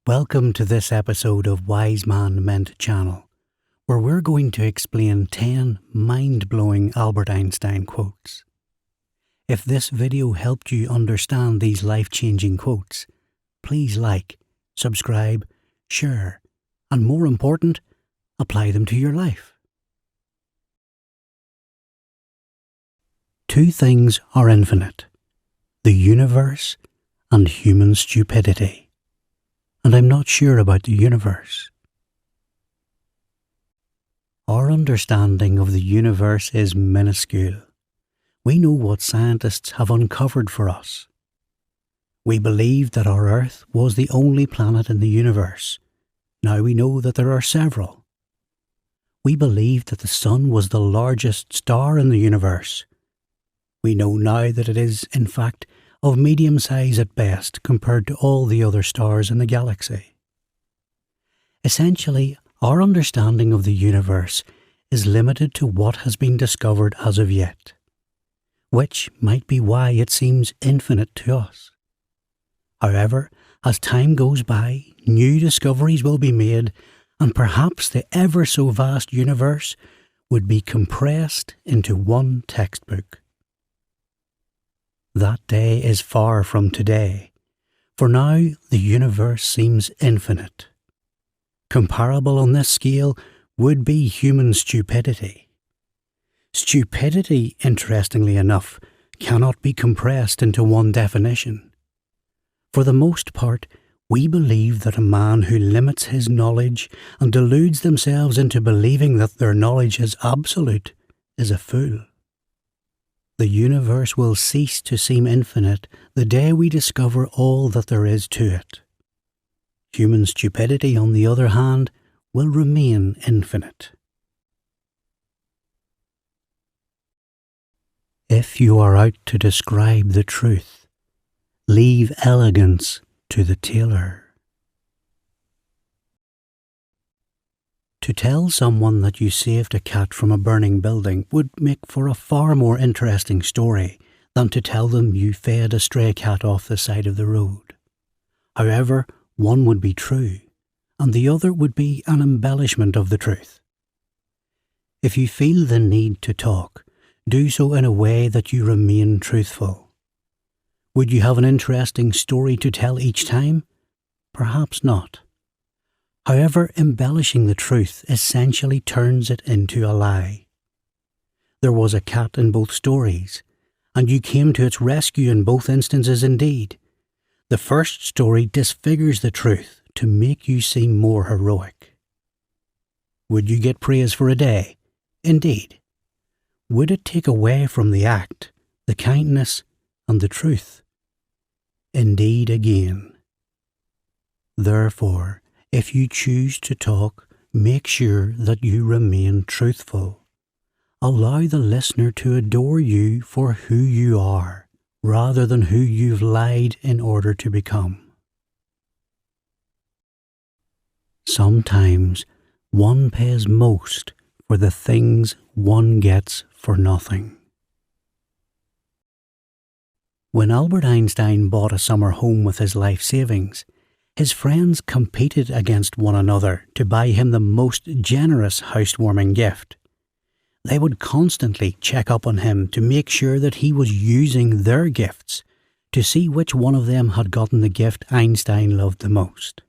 Welcome to this episode of WiseManMeant channel, where we're going to explain 10 mind-blowing Albert Einstein quotes. If this video helped you understand these life-changing quotes, please like, subscribe, share, and more important, apply them to your life. Two things are infinite: the universe and human stupidity. And I'm not sure about the universe. Our understanding of the universe is minuscule. We know what scientists have uncovered for us. We believed that our Earth was the only planet in the universe. Now we know that there are several. We believed that the Sun was the largest star in the universe. We know now that it is, in fact, of medium size at best compared to all the other stars in the galaxy. Essentially, our understanding of the universe is limited to what has been discovered as of yet, which might be why it seems infinite to us. However, as time goes by, new discoveries will be made, and perhaps the ever so vast universe would be compressed into one textbook. That day is far from today, for now the universe seems infinite. Comparable on this scale would be human stupidity. Stupidity, interestingly enough, cannot be compressed into one definition. For the most part, we believe that a man who limits his knowledge and deludes themselves into believing that their knowledge is absolute is a fool. The universe will cease to seem infinite the day we discover all that there is to it. Human stupidity, on the other hand, will remain infinite. If you are out to describe the truth, leave elegance to the tailor. To tell someone that you saved a cat from a burning building would make for a far more interesting story than to tell them you fed a stray cat off the side of the road. However, one would be true, and the other would be an embellishment of the truth. If you feel the need to talk, do so in a way that you remain truthful. Would you have an interesting story to tell each time? Perhaps not. However, embellishing the truth essentially turns it into a lie. There was a cat in both stories, and you came to its rescue in both instances indeed. The first story disfigures the truth to make you seem more heroic. Would you get praise for a day? Indeed. Would it take away from the act, the kindness, and the truth? Indeed again. Therefore, if you choose to talk, make sure that you remain truthful. Allow the listener to adore you for who you are, rather than who you've lied in order to become. Sometimes one pays most for the things one gets for nothing. When Albert Einstein bought a summer home with his life savings, his friends competed against one another to buy him the most generous housewarming gift. They would constantly check up on him to make sure that he was using their gifts, to see which one of them had gotten the gift Einstein loved the most.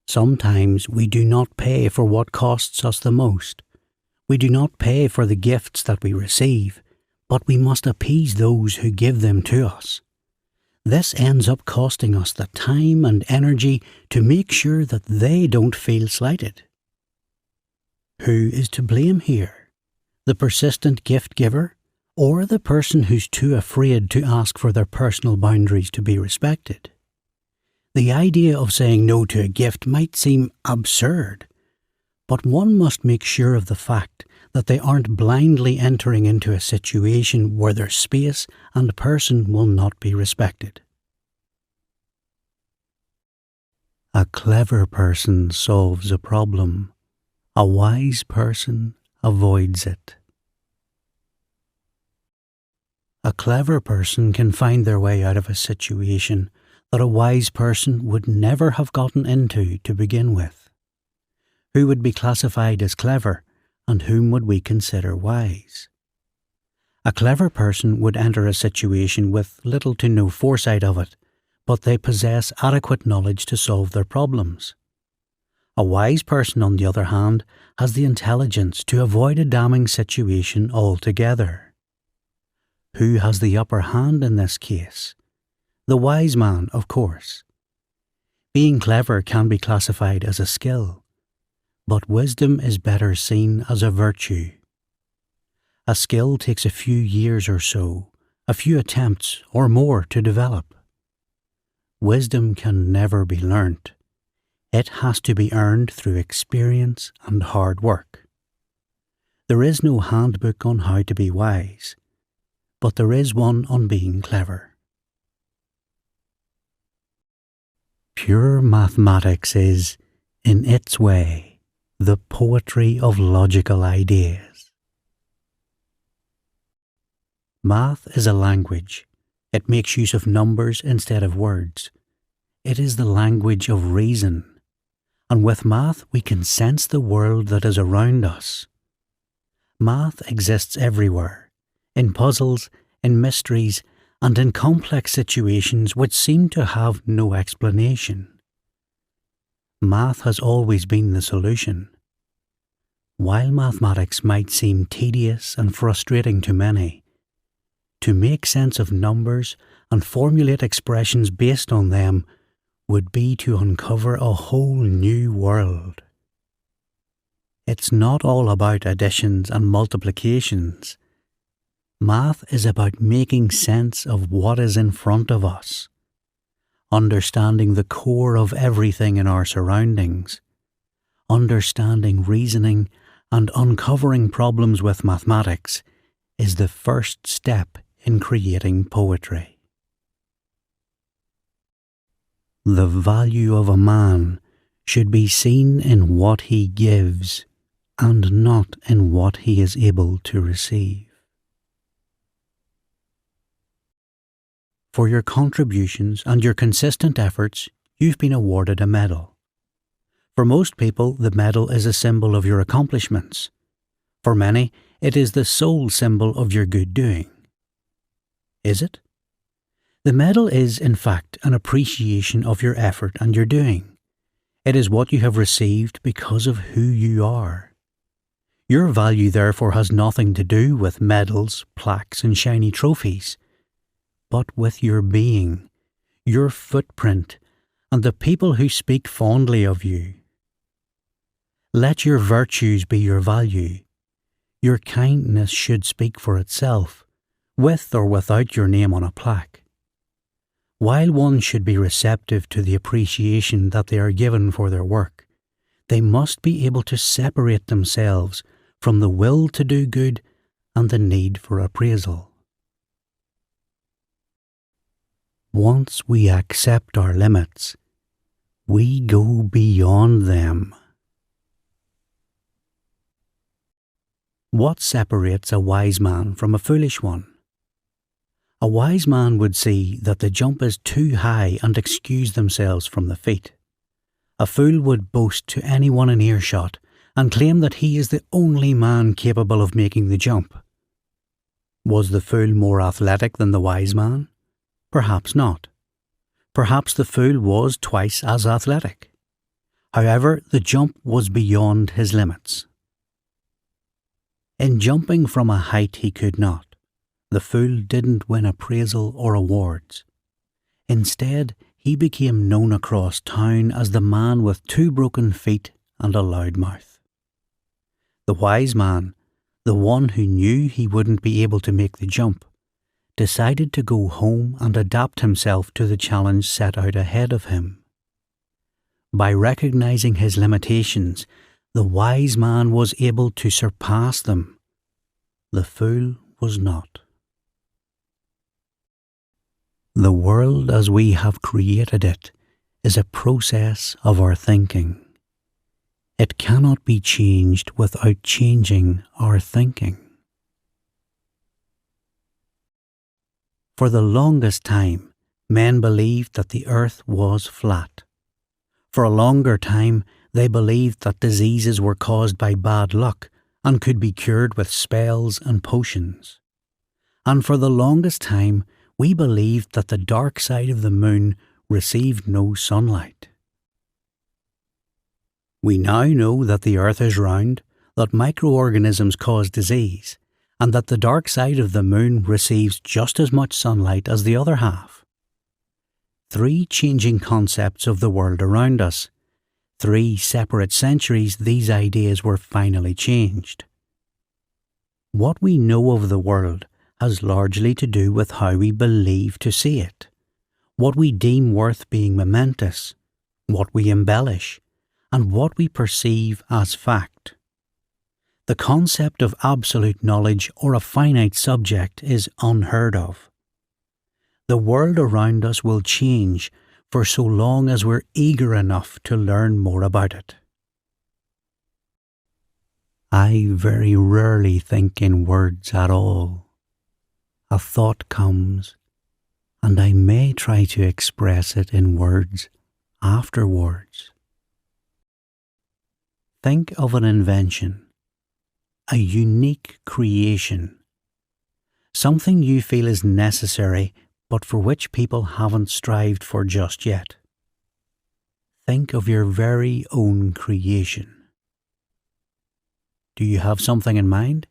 Sometimes we do not pay for what costs us the most. We do not pay for the gifts that we receive, but we must appease those who give them to us. This ends up costing us the time and energy to make sure that they don't feel slighted. Who is to blame here? The persistent gift giver, or the person who's too afraid to ask for their personal boundaries to be respected? The idea of saying no to a gift might seem absurd, but one must make sure of the fact that they aren't blindly entering into a situation where their space and person will not be respected. A clever person solves a problem. A wise person avoids it. A clever person can find their way out of a situation that a wise person would never have gotten into to begin with? Who would be classified as clever, and whom would we consider wise? A clever person would enter a situation with little to no foresight of it, but they possess adequate knowledge to solve their problems. A wise person, on the other hand, has the intelligence to avoid a damning situation altogether. Who has the upper hand in this case? The wise man, of course. Being clever can be classified as a skill, but wisdom is better seen as a virtue. A skill takes a few years or so, a few attempts or more to develop. Wisdom can never be learnt. It has to be earned through experience and hard work. There is no handbook on how to be wise, but there is one on being clever. Pure mathematics is, in its way, the poetry of logical ideas. Math is a language. It makes use of numbers instead of words. It is the language of reason. And with math we can sense the world that is around us. Math exists everywhere, in puzzles, in mysteries, and in complex situations which seem to have no explanation. Math has always been the solution. While mathematics might seem tedious and frustrating to many, to make sense of numbers and formulate expressions based on them would be to uncover a whole new world. It's not all about additions and multiplications. Math is about making sense of what is in front of us, understanding the core of everything in our surroundings, understanding reasoning and uncovering problems with mathematics is the first step in creating poetry. The value of a man should be seen in what he gives and not in what he is able to receive. For your contributions and your consistent efforts, you've been awarded a medal. For most people, the medal is a symbol of your accomplishments. For many, it is the sole symbol of your good doing. Is it? The medal is, in fact, an appreciation of your effort and your doing. It is what you have received because of who you are. Your value, therefore, has nothing to do with medals, plaques, and shiny trophies, but with your being, your footprint, and the people who speak fondly of you. Let your virtues be your value. Your kindness should speak for itself, with or without your name on a plaque. While one should be receptive to the appreciation that they are given for their work, they must be able to separate themselves from the will to do good and the need for appraisal. Once we accept our limits, we go beyond them. What separates a wise man from a foolish one? A wise man would see that the jump is too high and excuse themselves from the feat. A fool would boast to anyone in earshot and claim that he is the only man capable of making the jump. Was the fool more athletic than the wise man? Perhaps not. Perhaps the fool was twice as athletic. However, the jump was beyond his limits. In jumping from a height he could not, the fool didn't win appraisal or awards. Instead, he became known across town as the man with 2 broken feet and a loud mouth. The wise man, the one who knew he wouldn't be able to make the jump, decided to go home and adapt himself to the challenge set out ahead of him. By recognizing his limitations, the wise man was able to surpass them. The fool was not. The world as we have created it is a process of our thinking. It cannot be changed without changing our thinking. For the longest time, men believed that the earth was flat. For a longer time, they believed that diseases were caused by bad luck and could be cured with spells and potions. And for the longest time, we believed that the dark side of the moon received no sunlight. We now know that the earth is round, that microorganisms cause disease, and that the dark side of the moon receives just as much sunlight as the other half. 3 changing concepts of the world around us. 3 separate centuries these ideas were finally changed. What we know of the world has largely to do with how we believe to see it, what we deem worth being momentous, what we embellish, and what we perceive as fact. The concept of absolute knowledge or a finite subject is unheard of. The world around us will change for so long as we're eager enough to learn more about it. I very rarely think in words at all. A thought comes, and I may try to express it in words afterwards. Think of an invention, a unique creation, something you feel is necessary but for which people haven't strived for just yet. Think of your very own creation. Do you have something in mind?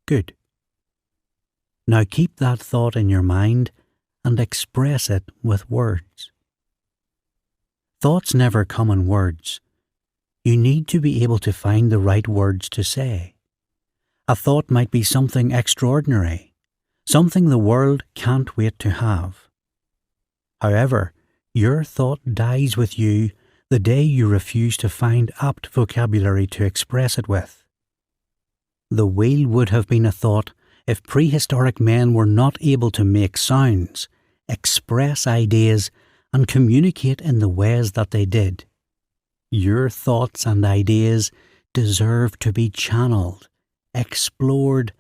Good. Now keep that thought in your mind and express it with words. Thoughts never come in words. You need to be able to find the right words to say. A thought might be something extraordinary, something the world can't wait to have. However, your thought dies with you the day you refuse to find apt vocabulary to express it with. The wheel would have been a thought if prehistoric men were not able to make sounds, express ideas, and communicate in the ways that they did. Your thoughts and ideas deserve to be channeled, explored,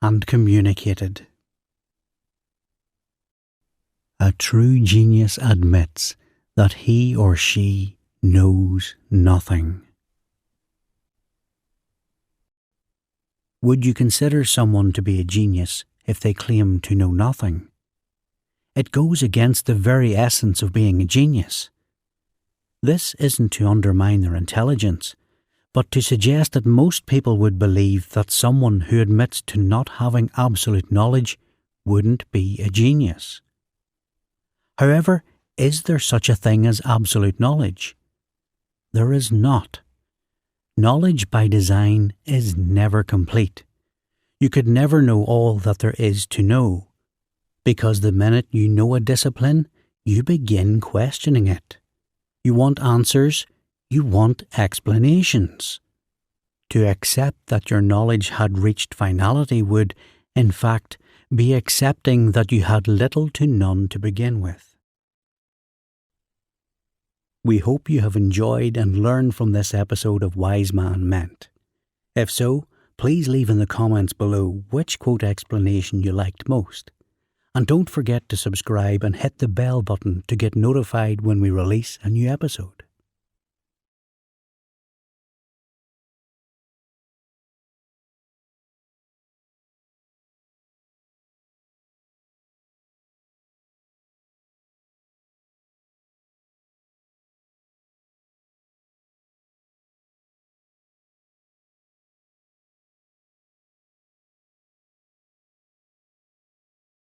and communicated. A true genius admits that he or she knows nothing. Would you consider someone to be a genius if they claim to know nothing? It goes against the very essence of being a genius. This isn't to undermine their intelligence, but to suggest that most people would believe that someone who admits to not having absolute knowledge wouldn't be a genius. However, is there such a thing as absolute knowledge? There is not. Knowledge by design is never complete. You could never know all that there is to know, because the minute you know a discipline, you begin questioning it. You want answers, you want explanations. To accept that your knowledge had reached finality would, in fact, be accepting that you had little to none to begin with. We hope you have enjoyed and learned from this episode of WiseManMeant. If so, please leave in the comments below which quote explanation you liked most. And don't forget to subscribe and hit the bell button to get notified when we release a new episode.